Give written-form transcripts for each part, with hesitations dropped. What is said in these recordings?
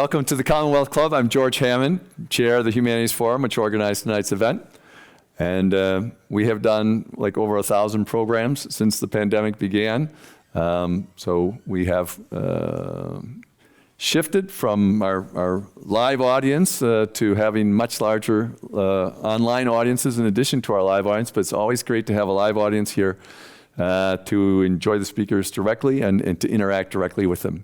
welcome to the Commonwealth Club. I'm George Hammond, Chair of the Humanities Forum, which organized tonight's event. And we have done like over 1,000 programs since the pandemic began. So we have shifted from our live audience to having much larger online audiences in addition to our live audience. But it's always great to have a live audience here to enjoy the speakers directly and to interact directly with them.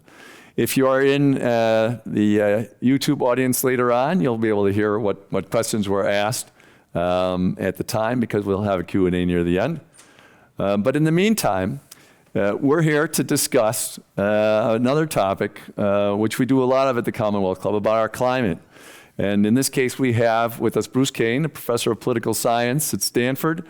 If you are in the YouTube audience later on, you'll be able to hear what questions were asked at the time, because we'll have a Q&A near the end. But in the meantime, we're here to discuss another topic, which we do a lot of at the Commonwealth Club, about our climate. And in this case, we have with us Bruce Kane, a professor of political science at Stanford.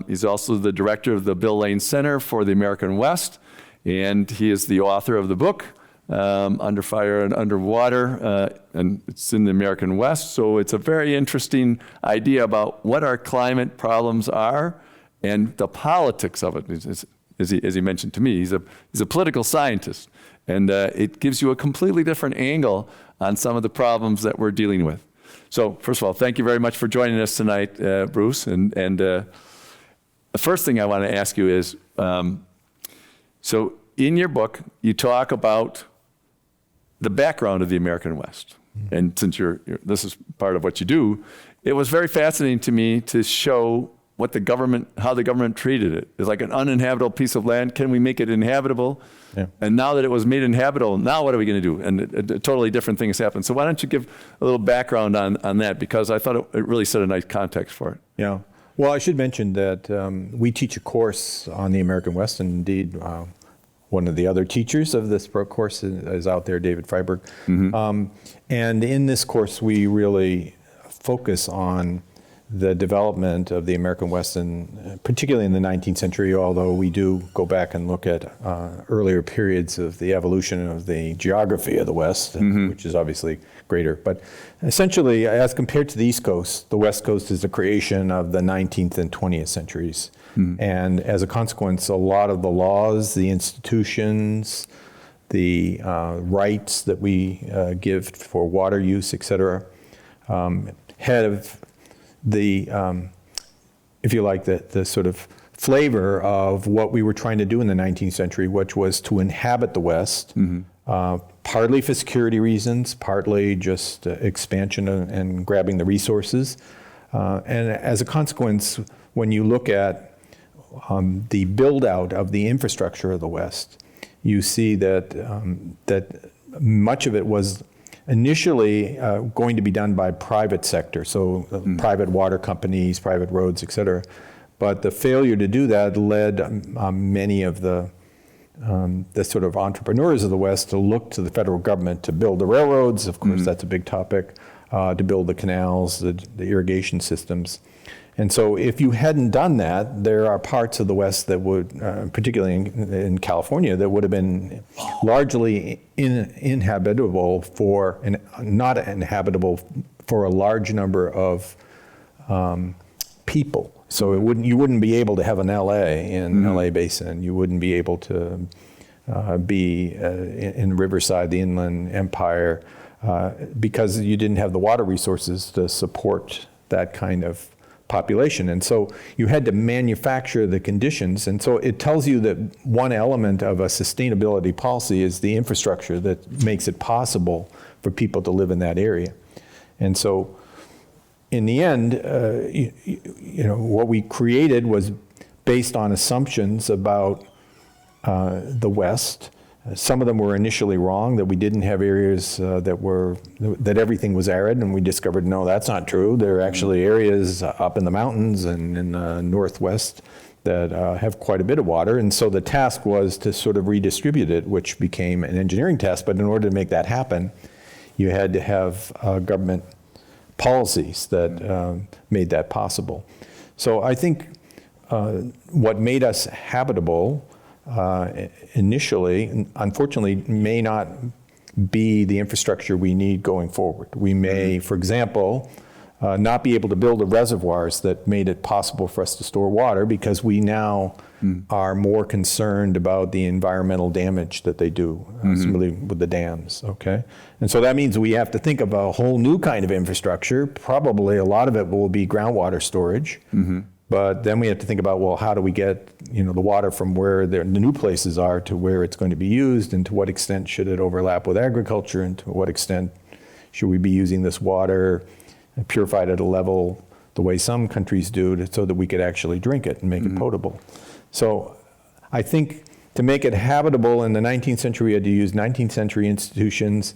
He's also the director of the Bill Lane Center for the American West, and he is the author of the book, Under Fire and Underwater, and it's in the American West. So it's a very interesting idea about what our climate problems are and the politics of it. As he mentioned to me, he's a political scientist, and it gives you a completely different angle on some of the problems that we're dealing with. So first of all, thank you very much for joining us tonight, Bruce. And the first thing I want to ask you is, so in your book, you talk about the background of the American West. Mm-hmm. And since this is part of what you do, it was very fascinating to me to show how the government treated it. It's like an uninhabitable piece of land. Can we make it inhabitable? Yeah. And now that it was made inhabitable, now what are we going to do? And a totally different thing has happened. So why don't you give a little background on that? Because I thought it really set a nice context for it. Yeah. Well, I should mention that we teach a course on the American West, and indeed, one of the other teachers of this course is out there, David Freiberg. Mm-hmm. And in this course, we really focus on the development of the American West, particularly in the 19th century, although we do go back and look at earlier periods of the evolution of the geography of the West, mm-hmm. which is obviously greater. But essentially, as compared to the East Coast, the West Coast is the creation of the 19th and 20th centuries. Mm-hmm. And as a consequence, a lot of the laws, the institutions, the rights that we give for water use, et cetera, have the, if you like, the sort of flavor of what we were trying to do in the 19th century, which was to inhabit the West, mm-hmm. Partly for security reasons, partly just expansion and grabbing the resources. And as a consequence, when you look at the build-out of the infrastructure of the West, you see that that much of it was initially going to be done by private sector, so private water companies, private roads, et cetera. But the failure to do that led many of the sort of entrepreneurs of the West to look to the federal government to build the railroads. Of course, that's a big topic, to build the canals, the irrigation systems. And so if you hadn't done that, there are parts of the West that would, particularly in California, that would have been largely uninhabitable not inhabitable for a large number of people. So you wouldn't be able to have an LA in mm-hmm. LA Basin. You wouldn't be able to be in Riverside, the Inland Empire, because you didn't have the water resources to support that kind of population. And so you had to manufacture the conditions. And so it tells you that one element of a sustainability policy is the infrastructure that makes it possible for people to live in that area. And so in the end, what we created was based on assumptions about the West. Some of them were initially wrong, that we didn't have areas that everything was arid, and we discovered, no, that's not true. There are actually areas up in the mountains and in the Northwest that have quite a bit of water. And so the task was to sort of redistribute it, which became an engineering task. But in order to make that happen, you had to have government policies that made that possible. So I think what made us habitable initially, unfortunately, may not be the infrastructure we need going forward. We may, for example, not be able to build the reservoirs that made it possible for us to store water, because we now are more concerned about the environmental damage that they do, similarly with the dams, okay? And so that means we have to think of a whole new kind of infrastructure. Probably a lot of it will be groundwater storage. But then we have to think about, well, how do we get, the water from where the new places are to where it's going to be used, and to what extent should it overlap with agriculture, and to what extent should we be using this water purified at a level the way some countries do, so that we could actually drink it and make it potable. So I think to make it habitable in the 19th century, we had to use 19th century institutions.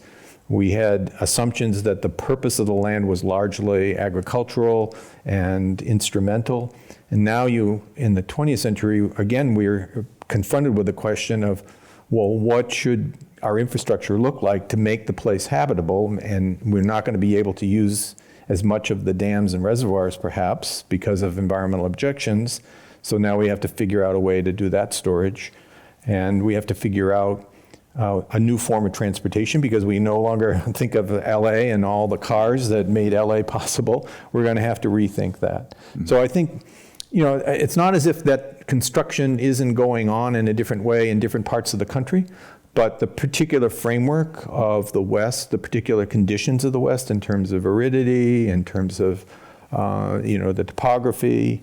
We had assumptions that the purpose of the land was largely agricultural and instrumental. And now in the 20th century, again, we're confronted with the question of, well, what should our infrastructure look like to make the place habitable? And we're not going to be able to use as much of the dams and reservoirs, perhaps, because of environmental objections. So now we have to figure out a way to do that storage. And we have to figure out a new form of transportation, because we no longer think of LA and all the cars that made LA possible. We're going to have to rethink that. So I think, it's not as if that construction isn't going on in a different way in different parts of the country, but the particular framework of the West, the particular conditions of the West in terms of aridity, in terms of, the topography,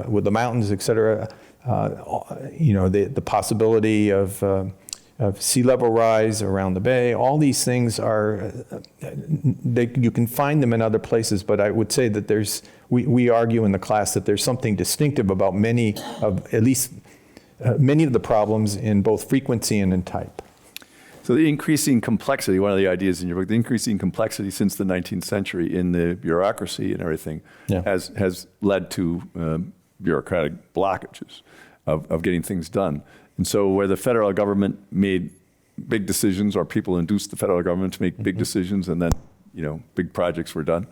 with the mountains, et cetera, the possibility of sea level rise around the bay. All these things are, you can find them in other places, but I would say that we argue in the class that there's something distinctive about many of the problems in both frequency and in type. So the increasing complexity, one of the ideas in your book, the increasing complexity since the 19th century in the bureaucracy and everything has led to bureaucratic blockages of getting things done. And so where the federal government made big decisions, or people induced the federal government to make big decisions, and then, big projects were done,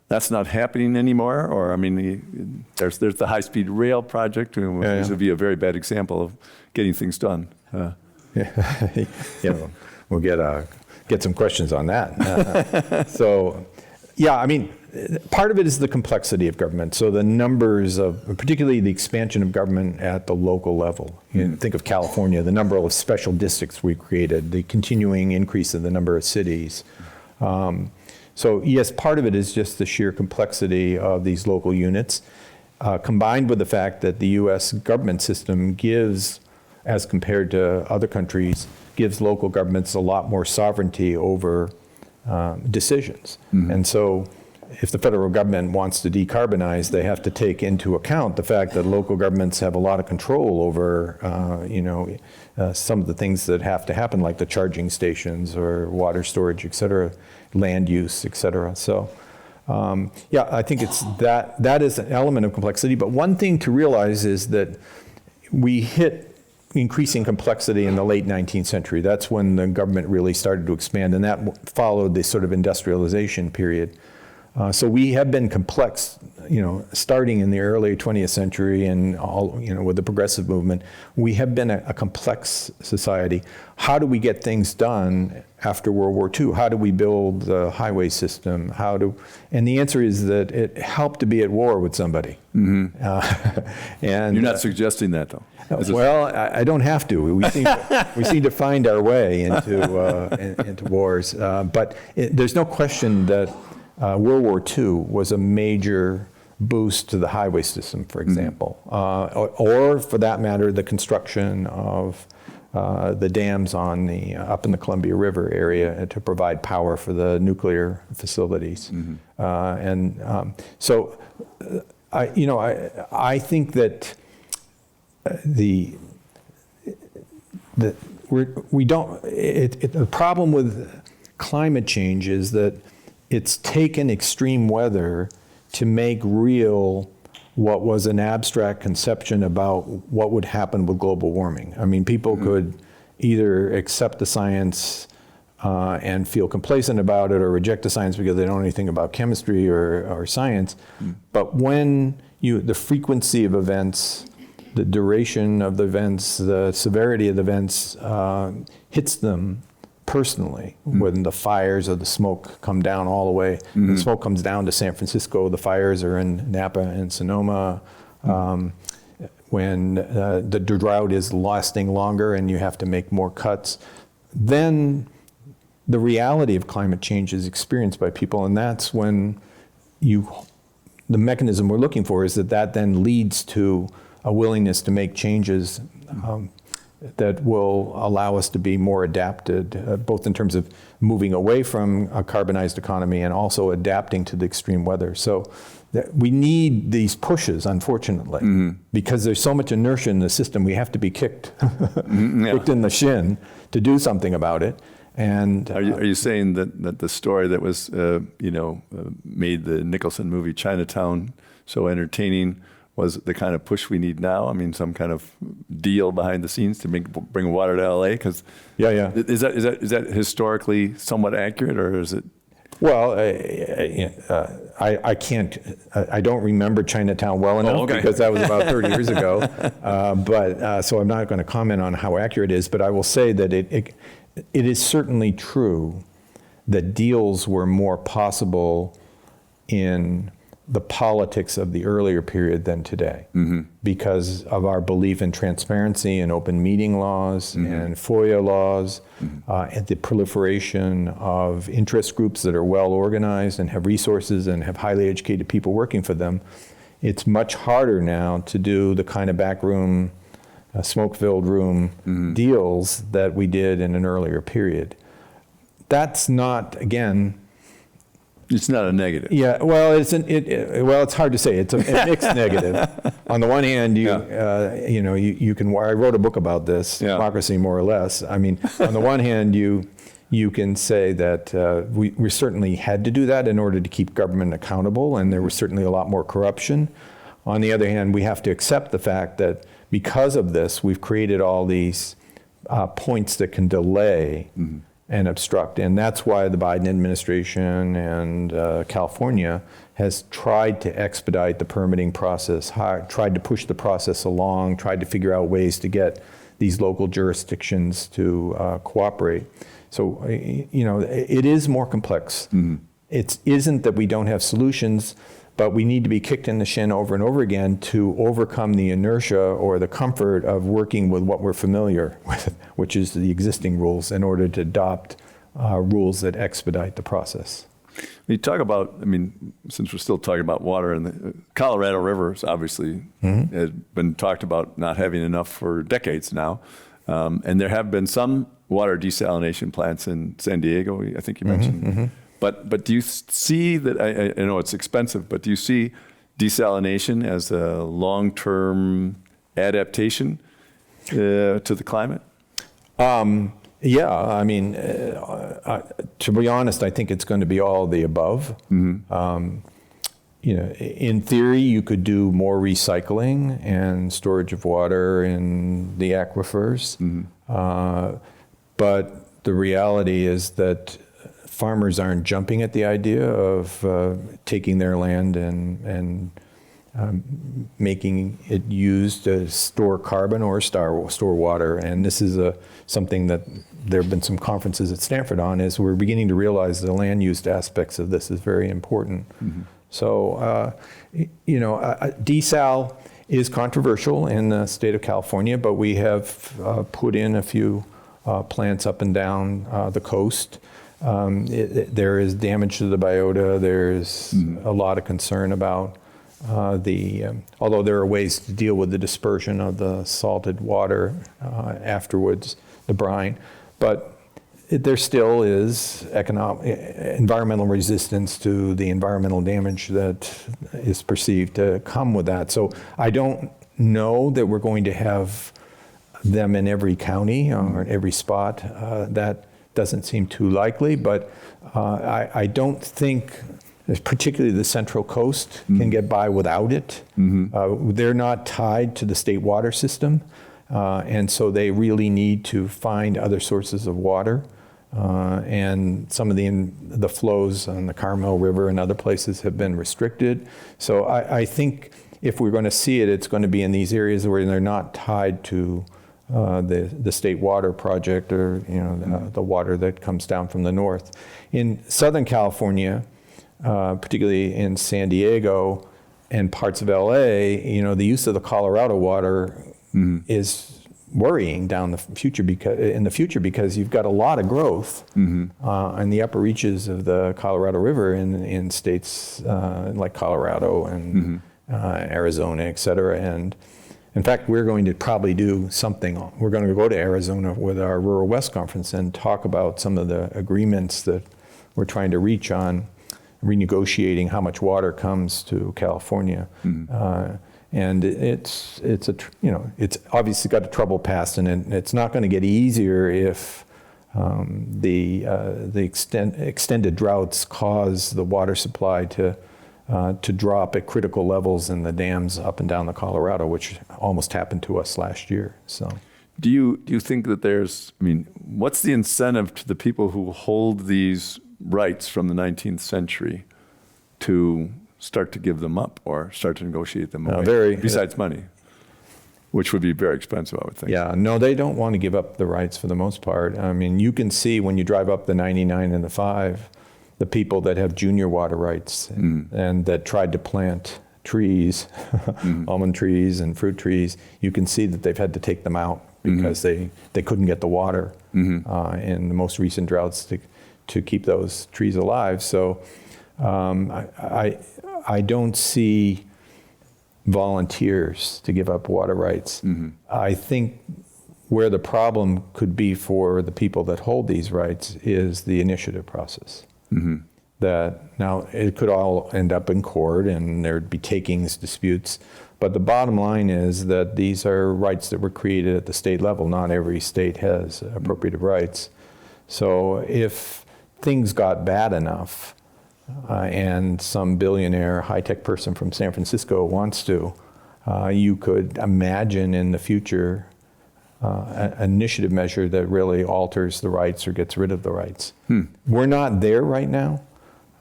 that's not happening anymore. Or, there's the high-speed rail project, which would be a very bad example of getting things done. We'll get some questions on that. Part of it is the complexity of government. So the numbers particularly the expansion of government at the local level. Think of California, the number of special districts we created, the continuing increase in the number of cities. So yes, part of it is just the sheer complexity of these local units, combined with the fact that the U.S. government system gives, as compared to other countries, gives local governments a lot more sovereignty over decisions. And so if the federal government wants to decarbonize, they have to take into account the fact that local governments have a lot of control over, some of the things that have to happen, like the charging stations or water storage, et cetera, land use, et cetera. So, I think it's that is an element of complexity. But one thing to realize is that we hit increasing complexity in the late 19th century. That's when the government really started to expand, and that followed this sort of industrialization period. So we have been complex, starting in the early 20th century and all, with the progressive movement. We have been a complex society. How do we get things done after World War II? How do we build the highway system? And the answer is that it helped to be at war with somebody. And you're not suggesting that, though. Well, I don't have to. We seem to find our way into wars. But there's no question that World War II was a major boost to the highway system, for example, or for that matter, the construction of the dams up in the Columbia River area to provide power for the nuclear facilities. So I think that the problem with climate change is that it's taken extreme weather to make real what was an abstract conception about what would happen with global warming. People could either accept the science and feel complacent about it, or reject the science because they don't know anything about chemistry or science. But when the frequency of events, the duration of the events, the severity of the events hits them personally, when the fires or the smoke come down all the way. The smoke comes down to San Francisco, the fires are in Napa and Sonoma. When the drought is lasting longer and you have to make more cuts, then the reality of climate change is experienced by people, and that's when the mechanism we're looking for is that then leads to a willingness to make changes that will allow us to be more adapted, both in terms of moving away from a carbonized economy and also adapting to the extreme weather. So we need these pushes, unfortunately, because there's so much inertia in the system. We have to be kicked in the shin to do something about it. And are you saying that the story that was made the Nicholson movie Chinatown so entertaining was the kind of push we need now? I mean, some kind of deal behind the scenes to bring water to LA? Because is that historically somewhat accurate, or is it? Well, I can't. I don't remember Chinatown well enough because that was about 30 years ago. So I'm not going to comment on how accurate it is. But I will say that it is certainly true that deals were more possible in the politics of the earlier period than today, because of our belief in transparency and open meeting laws and FOIA laws, and the proliferation of interest groups that are well organized and have resources and have highly educated people working for them. It's much harder now to do the kind of backroom, smoke-filled room deals that we did in an earlier period. That's not, again, it's not a negative. Yeah, well, it's hard to say. It's a mixed negative. On the one hand, you can. I wrote a book about this, Democracy, more or less. I mean, on the one hand, you can say that we certainly had to do that in order to keep government accountable, and there was certainly a lot more corruption. On the other hand, we have to accept the fact that because of this, we've created all these points that can delay and obstruct. And that's why the Biden administration and California has tried to expedite the permitting process, tried to push the process along, tried to figure out ways to get these local jurisdictions to cooperate. So, it is more complex. It isn't that we don't have solutions, but we need to be kicked in the shin over and over again to overcome the inertia or the comfort of working with what we're familiar with, which is the existing rules, in order to adopt rules that expedite the process. When you talk about, since we're still talking about water, and the Colorado River obviously has been talked about not having enough for decades now. And there have been some water desalination plants in San Diego, I think you mentioned. But do you see that, I know it's expensive, but do you see desalination as a long-term adaptation to the climate? Yeah, to be honest, I think it's going to be all of the above. In theory, you could do more recycling and storage of water in the aquifers. But the reality is that farmers aren't jumping at the idea of taking their land and making it used to store carbon or store water. And this is something that there have been some conferences at Stanford on, is we're beginning to realize the land use aspects of this is very important. So, desal is controversial in the state of California, but we have put in a few plants up and down the coast. There is damage to the biota. There's a lot of concern about although there are ways to deal with the dispersion of the salted water afterwards, the brine, but there still is environmental resistance to the environmental damage that is perceived to come with that. So I don't know that we're going to have them in every county or in every spot. That doesn't seem too likely, but I don't think, particularly the Central Coast, can get by without it. They're not tied to the state water system, and so they really need to find other sources of water. And some of the flows on the Carmel River and other places have been restricted. So I think if we're going to see it, it's going to be in these areas where they're not tied to the state water project, or the water that comes down from the north. In Southern California, particularly in San Diego and parts of LA, the use of the Colorado water is worrying in the future because you've got a lot of growth in the upper reaches of the Colorado River in states like Colorado and Arizona, et cetera. And in fact, we're going to probably do something. We're going to go to Arizona with our Rural West Conference and talk about some of the agreements that we're trying to reach on renegotiating how much water comes to California. And it's obviously got a troubled past, and it's not going to get easier if the extended droughts cause the water supply to drop at critical levels in the dams up and down the Colorado, which almost happened to us last year. So, do you think that what's the incentive to the people who hold these rights from the 19th century to start to give them up or start to negotiate them away, besides money, which would be very expensive, I would think. Yeah, no, they don't want to give up the rights for the most part. I mean, you can see when you drive up the 99 and the 5, the people that have junior water rights and that tried to plant trees, almond trees and fruit trees, you can see that they've had to take them out because they couldn't get the water in the most recent droughts to keep those trees alive. So I don't see volunteers to give up water rights. I think where the problem could be for the people that hold these rights is the initiative process. That now it could all end up in court and there'd be takings disputes, but the bottom line is that these are rights that were created at the state level. Not every state has appropriative rights. So if things got bad enough, and some billionaire high-tech person from San Francisco wants to, you could imagine in the future an initiative measure that really alters the rights or gets rid of the rights. We're not there right now.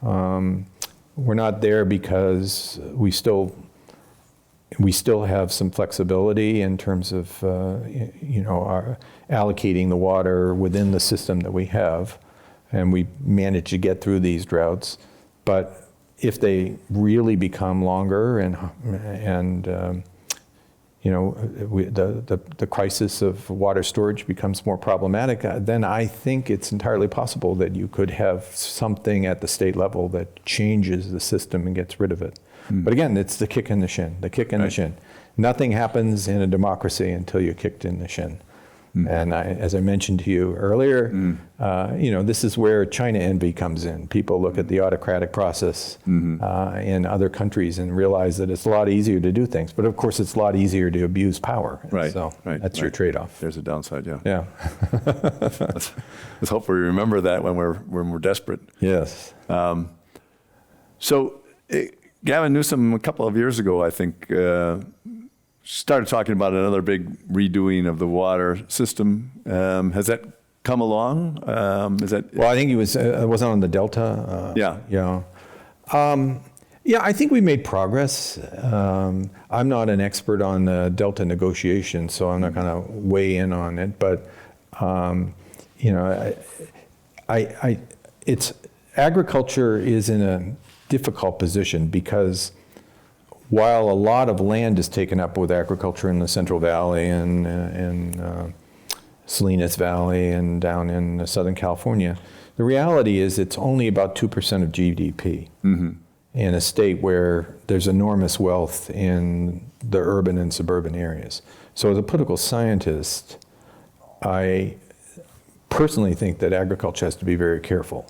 We're not there because we still have some flexibility in terms of our allocating the water within the system that we have, and we manage to get through these droughts. But if they really become longer and the crisis of water storage becomes more problematic, then I think it's entirely possible that you could have something at the state level that changes the system and gets rid of it. But again, it's the kick in the shin, the shin. Nothing happens in a democracy until you're kicked in the shin. And as I mentioned to you earlier, this is where China envy comes in. People look at the autocratic process in other countries and realize that it's a lot easier to do things. But of course, it's a lot easier to abuse power. So that's your trade-off. There's a downside, yeah. Yeah. Let's hope we remember that when we're desperate. Yes. So Gavin Newsom, a couple of years ago, I think, started talking about another big redoing of the water system. Has that come along? Well, I think he wasn't on the Delta. Yeah. I think we made progress. I'm not an expert on the Delta negotiations, so I'm not going to weigh in on it. But agriculture is in a difficult position because while a lot of land is taken up with agriculture in the Central Valley and Salinas Valley and down in Southern California, the reality is it's only about 2% of GDP in a state where there's enormous wealth in the urban and suburban areas. So as a political scientist, I personally think that agriculture has to be very careful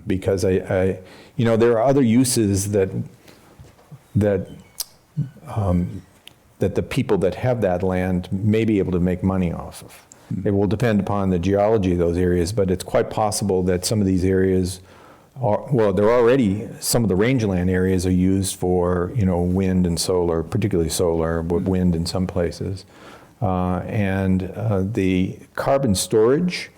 because there are other uses that the people that have that land may be able to make money off of. It will depend upon the geology of those areas, but it's quite possible that some of these areas they're already, some of the rangeland areas are used for, wind and solar, particularly solar, but wind in some places. And the carbon storage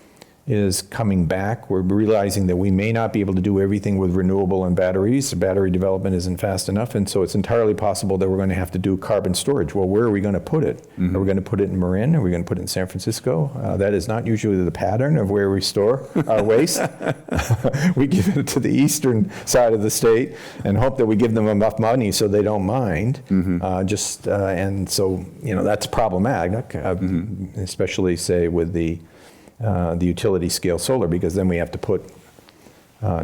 is coming back. We're realizing that we may not be able to do everything with renewable and batteries. The battery development isn't fast enough, and so it's entirely possible that we're going to have to do carbon storage. Well, where are we going to put it? Are we going to put it in Marin? Are we going to put it in San Francisco? That is not usually the pattern of where we store our waste. We give it to the eastern side of the state and hope that we give them enough money so they don't mind. And so, that's problematic, especially, say, with the utility scale solar, because then we have to put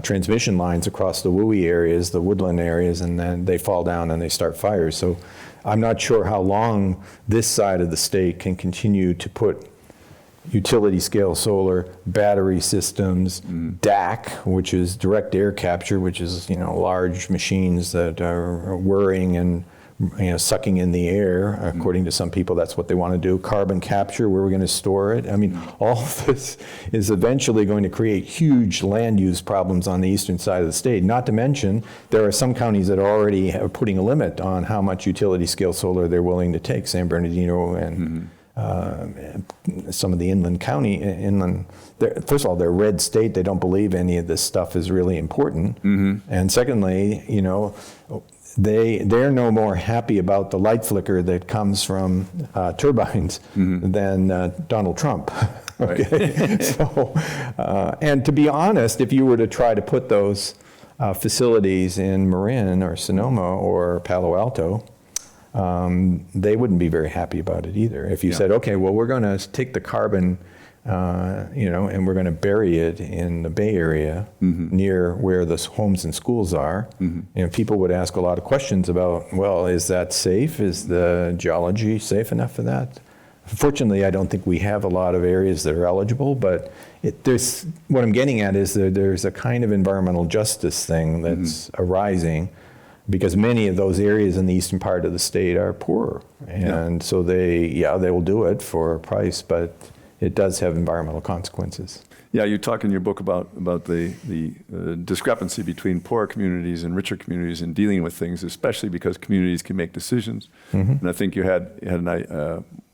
transmission lines across the WUI areas, the woodland areas, and then they fall down and they start fires. So I'm not sure how long this side of the state can continue to put utility scale solar, battery systems, DAC, which is direct air capture, which is, large machines that are whirring and sucking in the air. According to some people, that's what they want to do. Carbon capture, where we're going to store it. I mean, all of this is eventually going to create huge land use problems on the eastern side of the state. Not to mention, there are some counties that already are putting a limit on how much utility scale solar they're willing to take. San Bernardino and some of the inland. First of all, they're red state. They don't believe any of this stuff is really important. And secondly, they're no more happy about the light flicker that comes from turbines than Donald Trump. Okay, so and to be honest, if you were to try to put those facilities in Marin or Sonoma or Palo Alto, they wouldn't be very happy about it either. If you said, okay, well, we're going to take the carbon, and we're going to bury it in the Bay Area near where the homes and schools are. People would ask a lot of questions about, well, is that safe? Is the geology safe enough for that? Fortunately, I don't think we have a lot of areas that are eligible, but what I'm getting at is that there's a kind of environmental justice thing that's arising, because many of those areas in the eastern part of the state are poorer. And so they will do it for a price, but it does have environmental consequences. Yeah, you talk in your book about the discrepancy between poorer communities and richer communities in dealing with things, especially because communities can make decisions. And I think you had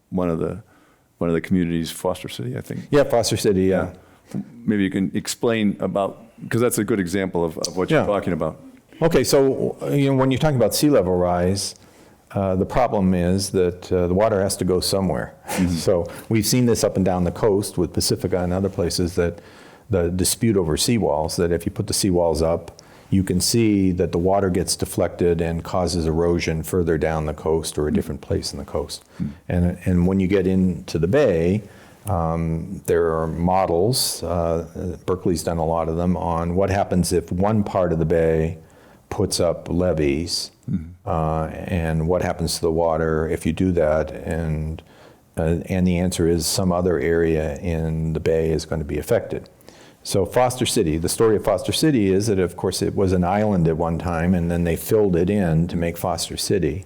one of the communities, Foster City, I think. Yeah, Foster City, yeah. Maybe you can explain about, because that's a good example of what you're talking about. Okay, so when you're talking about sea level rise, the problem is that the water has to go somewhere. So we've seen this up and down the coast with Pacifica and other places, that the dispute over seawalls, that if you put the seawalls up, you can see that the water gets deflected and causes erosion further down the coast or a different place in the coast. And when you get into the bay, there are models, Berkeley's done a lot of them, on what happens if one part of the bay puts up levees, and what happens to the water if you do that, and the answer is some other area in the bay is going to be affected. So Foster City, the story of Foster City is that, of course, it was an island at one time, and then they filled it in to make Foster City,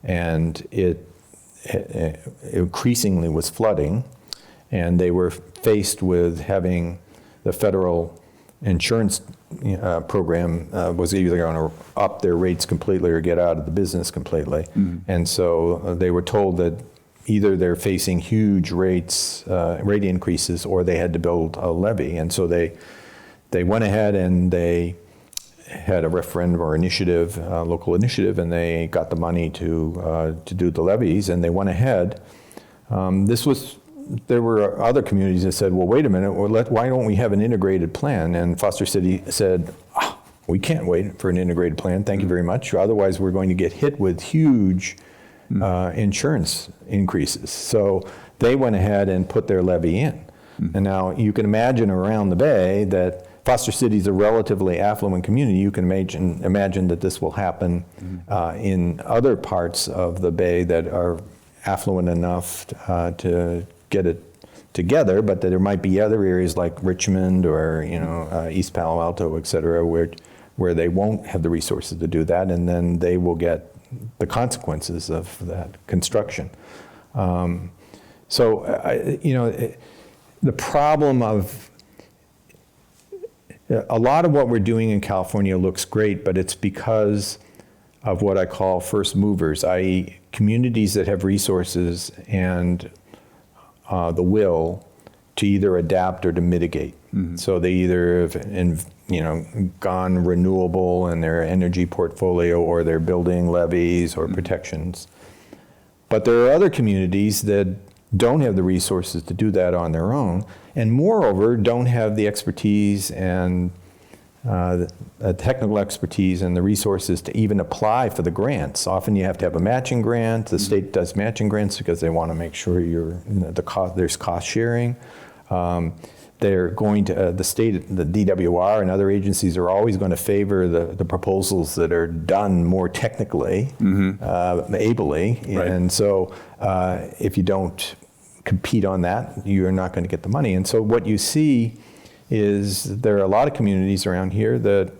and it increasingly was flooding, and they were faced with having the federal insurance program was either going to up their rates completely or get out of the business completely. And so they were told that either they're facing huge rate increases, or they had to build a levee. And so they went ahead and they had a referendum or initiative, local initiative, and they got the money to do the levees, and they went ahead. There were other communities that said, well, wait a minute, why don't we have an integrated plan? And Foster City said, we can't wait for an integrated plan, thank you very much. Otherwise, we're going to get hit with huge insurance increases. So they went ahead and put their levy in. And now you can imagine around the bay that Foster City is a relatively affluent community. You can imagine that this will happen in other parts of the bay that are affluent enough to get it together, but that there might be other areas like Richmond or East Palo Alto, et cetera, where they won't have the resources to do that, and then they will get the consequences of that construction. The problem of a lot of what we're doing in California looks great, but it's because of what I call first movers, i.e. communities that have resources and the will to either adapt or to mitigate. So they either have gone renewable in their energy portfolio, or they're building levees or protections. But there are other communities that don't have the resources to do that on their own, and moreover, don't have the expertise and the technical expertise and the resources to even apply for the grants. Often you have to have a matching grant. The state does matching grants because they want to make sure there's cost sharing. They're going to, the state, the DWR and other agencies are always going to favor the proposals that are done more technically, ably. Right. And so if you don't compete on that, you're not going to get the money. And so what you see is there are a lot of communities around here that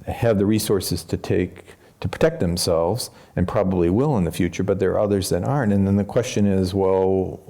have the resources to protect themselves, and probably will in the future, but there are others that aren't. And then the question is, well,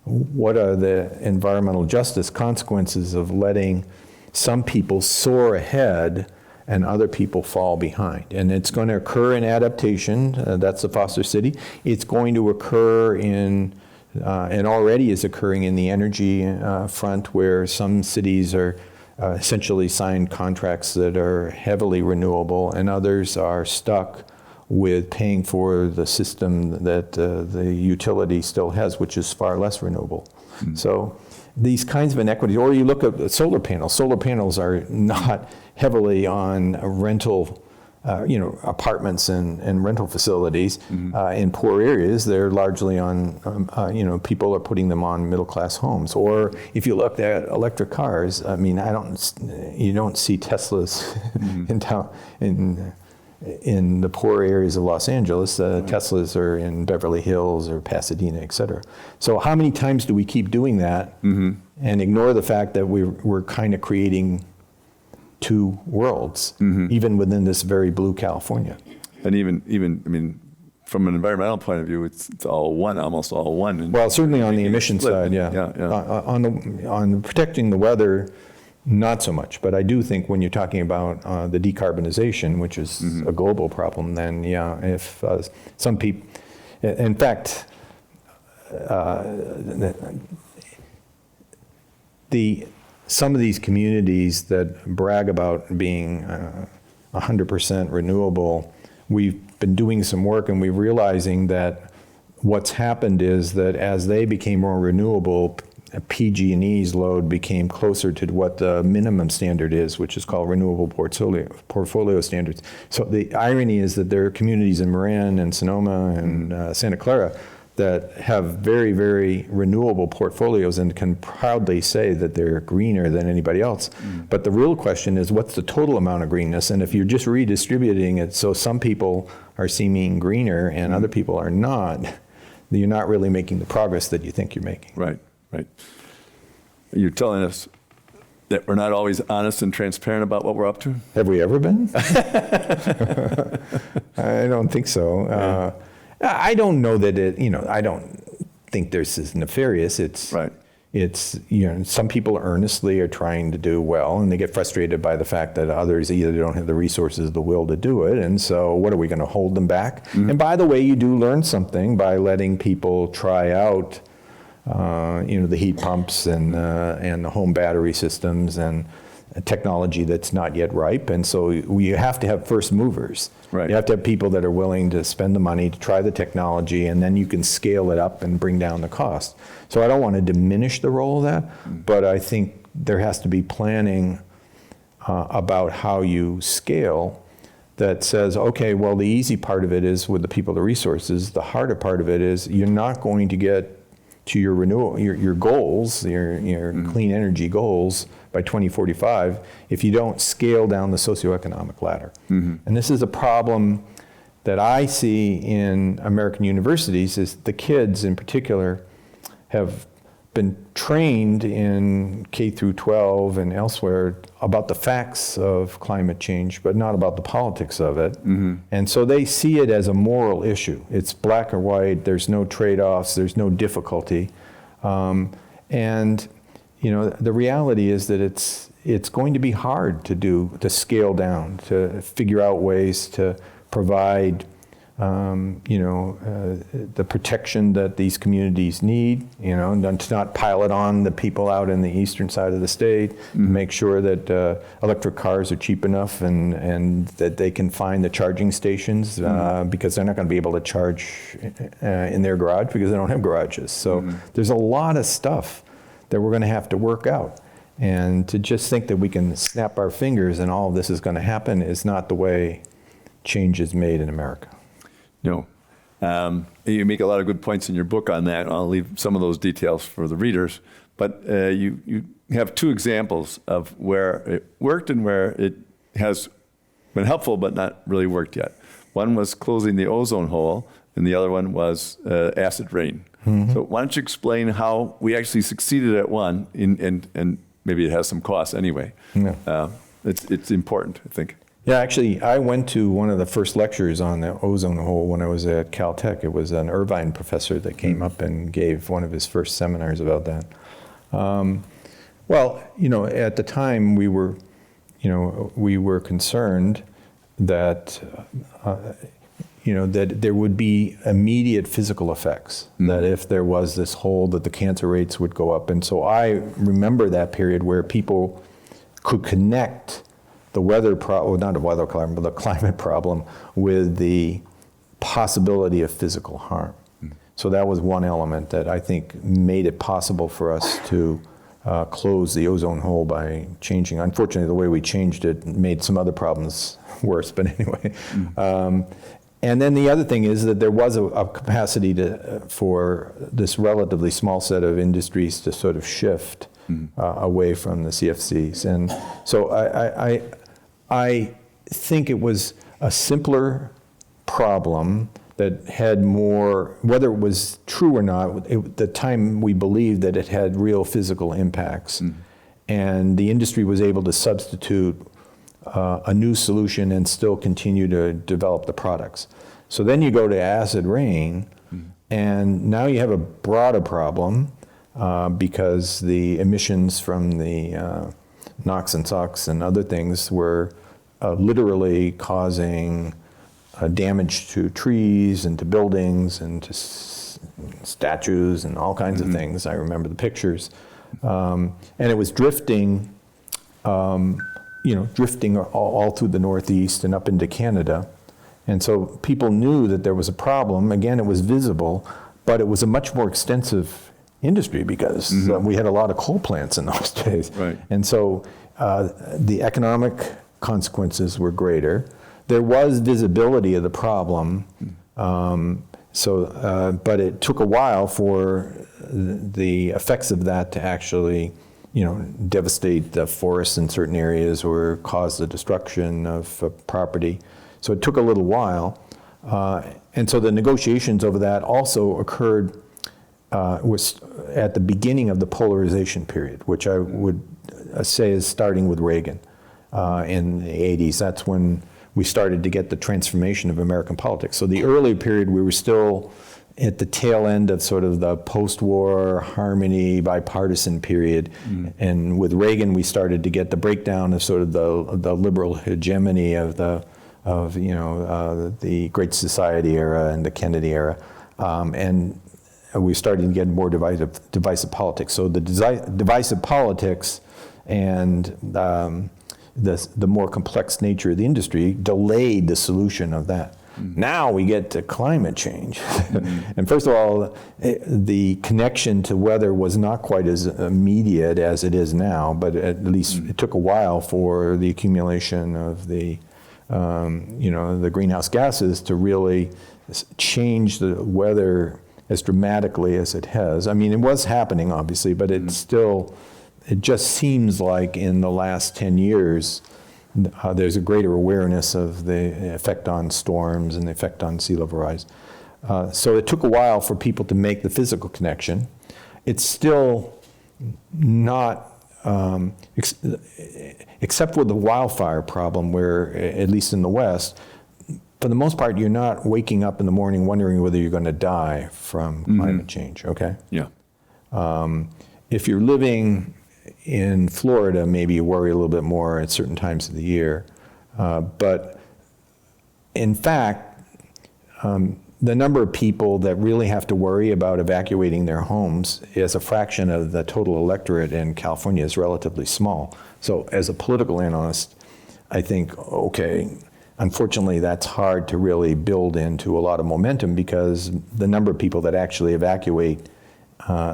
what are the environmental justice consequences of letting some people soar ahead and other people fall behind? And it's going to occur in adaptation. That's the Foster City. It's going to occur in, and already is occurring in the energy front, where some cities are essentially signed contracts that are heavily renewable, and others are stuck with paying for the system that the utility still has, which is far less renewable. So these kinds of inequities, or you look at solar panels. Solar panels are not heavily on rental, apartments and rental facilities in poor areas. They're largely on, people are putting them on middle-class homes. Or if you look at electric cars, I mean, you don't see Teslas in town, in the poor areas of Los Angeles. Teslas are in Beverly Hills or Pasadena, et cetera. So how many times do we keep doing that and ignore the fact that we're kind of creating two worlds, even within this very blue California? And even I mean, from an environmental point of view, it's all one, almost all one. And Well, certainly on the emission split. side, yeah. On protecting the weather, not so much. But I do think when you're talking about the decarbonization, which is a global problem, then yeah, if some people, in fact, some of these communities that brag about being 100% renewable, we've been doing some work, and we're realizing that what's happened is that as they became more renewable, PG&E's load became closer to what the minimum standard is, which is called renewable portfolio standards. So the irony is that there are communities in Marin and Sonoma and Santa Clara that have very, very renewable portfolios and can proudly say that they're greener than anybody else. But the real question is, what's the total amount of greenness? And if you're just redistributing it so some people are seeming greener and other people are not, then you're not really making the progress that you think you're making. Right. You're telling us that we're not always honest and transparent about what we're up to? Have we ever been? I don't think so. I don't know that I don't think this is nefarious. It's some people earnestly are trying to do well, and they get frustrated by the fact that others either don't have the resources, the will to do it, and so what are we going to hold them back? And by the way, you do learn something by letting people try out the heat pumps and the home battery systems and technology that's not yet ripe. And so you have to have first movers. Right. You have to have people that are willing to spend the money to try the technology, and then you can scale it up and bring down the cost. So I don't want to diminish the role of that, but I think there has to be planning about how you scale that says, okay, well, the easy part of it is with the people, the resources. The harder part of it is you're not going to get to your renewal, your goals, your clean energy goals by 2045 if you don't scale down the socioeconomic ladder. And this is a problem that I see in American universities, is the kids in particular have been trained in K through 12 and elsewhere about the facts of climate change, but not about the politics of it. And so they see it as a moral issue. It's black or white, there's no trade-offs, there's no difficulty. And the reality is that it's going to be hard to scale down, to figure out ways to provide the protection that these communities need, and to not pile it on the people out in the eastern side of the state, make sure that electric cars are cheap enough and that they can find the charging stations because they're not going to be able to charge in their garage because they don't have garages. So there's a lot of stuff that we're going to have to work out. And to just think that we can snap our fingers and all of this is going to happen is not the way change is made in America. No. You make a lot of good points in your book on that. I'll leave some of those details for the readers. But you have two examples of where it worked and where it has been helpful but not really worked yet. One was closing the ozone hole, and the other one was acid rain. So why don't you explain how we actually succeeded at one, and maybe it has some costs anyway. Yeah. It's important, I think. Yeah, actually, I went to one of the first lectures on the ozone hole when I was at Caltech. It was an Irvine professor that came up and gave one of his first seminars about that. Well, at the time we were concerned that, that there would be immediate physical effects, that if there was this hole, that the cancer rates would go up. And so I remember that period where people could connect the weather problem, not the weather problem, but the climate problem with the possibility of physical harm. So that was one element that I think made it possible for us to close the ozone hole by changing. Unfortunately, the way we changed it made some other problems worse, but anyway. And then the other thing is that there was a capacity for this relatively small set of industries to sort of shift away from the CFCs. And so I think it was a simpler problem that had more, whether it was true or not, at the time we believed that it had real physical impacts. And the industry was able to substitute a new solution and still continue to develop the products. So then you go to acid rain, and now you have a broader problem because the emissions from the NOx and SOx and other things were literally causing damage to trees and to buildings and to statues and all kinds of things. I remember the pictures. And it was drifting, drifting all through the Northeast and up into Canada. And so people knew that there was a problem. Again, it was visible, but it was a much more extensive industry because we had a lot of coal plants in those days. Right. And so the economic consequences were greater. There was visibility of the problem, but it took a while for the effects of that to actually, devastate the forests in certain areas or cause the destruction of property. So it took a little while. And so the negotiations over that also occurred was at the beginning of the polarization period, which I would say is starting with Reagan in the 80s. That's when we started to get the transformation of American politics. So the early period, we were still at the tail end of sort of the post-war harmony bipartisan period. And with Reagan, we started to get the breakdown of sort of the liberal hegemony of the Great Society era and the Kennedy era. And we started to get more divisive politics. So the divisive politics and the more complex nature of the industry delayed the solution of that. Now we get to climate change. And first of all, the connection to weather was not quite as immediate as it is now, but at least it took a while for the accumulation of the greenhouse gases to really change the weather as dramatically as it has. I mean, it was happening, obviously, but it just seems like in the last 10 years, there's a greater awareness of the effect on storms and the effect on sea level rise. So it took a while for people to make the physical connection. It's still not, except with the wildfire problem, where, at least in the West, for the most part, you're not waking up in the morning wondering whether you're going to die from climate change, okay? Yeah. If you're living in Florida, maybe you worry a little bit more at certain times of the year. But in fact, the number of people that really have to worry about evacuating their homes as a fraction of the total electorate in California is relatively small. So as a political analyst, I think, okay, unfortunately, that's hard to really build into a lot of momentum because the number of people that actually evacuate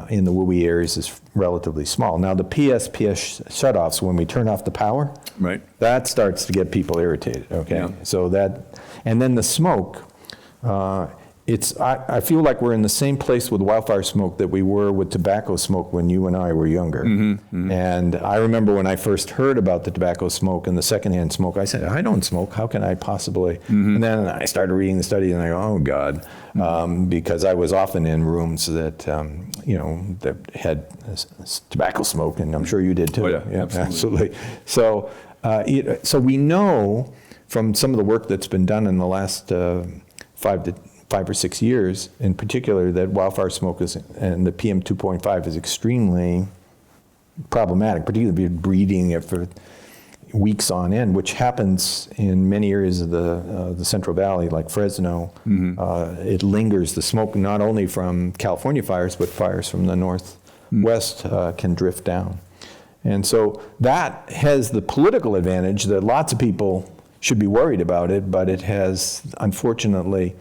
in the WUI areas is relatively small. Now, the PSPS shutoffs, when we turn off the power, Right. that starts to get people irritated, okay? Yeah. So and then the smoke, I feel like we're in the same place with wildfire smoke that we were with tobacco smoke when you and I were younger. And I remember when I first heard about the tobacco smoke and the secondhand smoke, I said, I don't smoke, how can I possibly? And then I started reading the study and I go, oh God, because I was often in rooms that, that had tobacco smoke, and I'm sure you did too. Oh, yeah, absolutely. So, so we know from some of the work that's been done in the last 5 or 6 years, in particular, that wildfire smoke and the PM 2.5 is extremely problematic, particularly if you're breathing it for weeks on end, which happens in many areas of the Central Valley, like Fresno. It lingers. The smoke, not only from California fires, but fires from the Northwest can drift down. And so that has the political advantage that lots of people should be worried about it, but it has, unfortunately,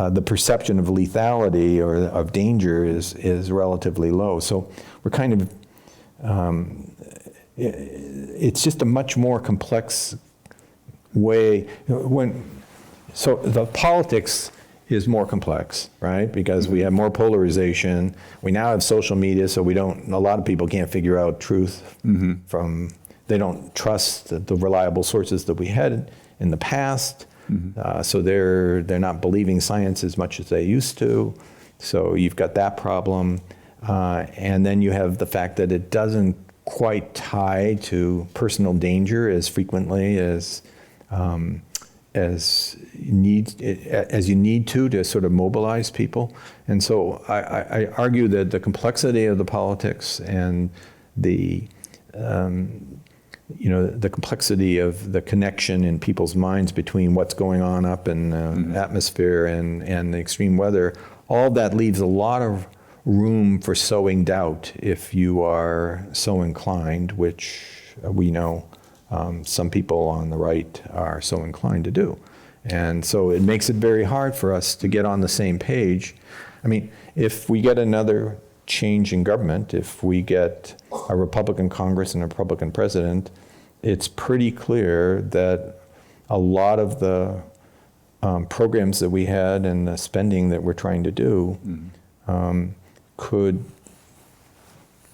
the perception of lethality or of danger is relatively low. So we're kind of, it's just a much more complex way. So the politics is more complex, right? Because we have more polarization. We now have social media, so a lot of people can't figure out truth from, they don't trust the reliable sources that we had in the past. So they're not believing science as much as they used to. So you've got that problem. And then you have the fact that it doesn't quite tie to personal danger as frequently as you need to sort of mobilize people. And so I argue that the complexity of the politics and the the complexity of the connection in people's minds between what's going on up in the atmosphere and the extreme weather, all that leaves a lot of room for sowing doubt if you are so inclined, which we know some people on the right are so inclined to do. And so it makes it very hard for us to get on the same page. I mean, if we get another change in government, if we get a Republican Congress and a Republican president, it's pretty clear that a lot of the programs that we had and the spending that we're trying to do could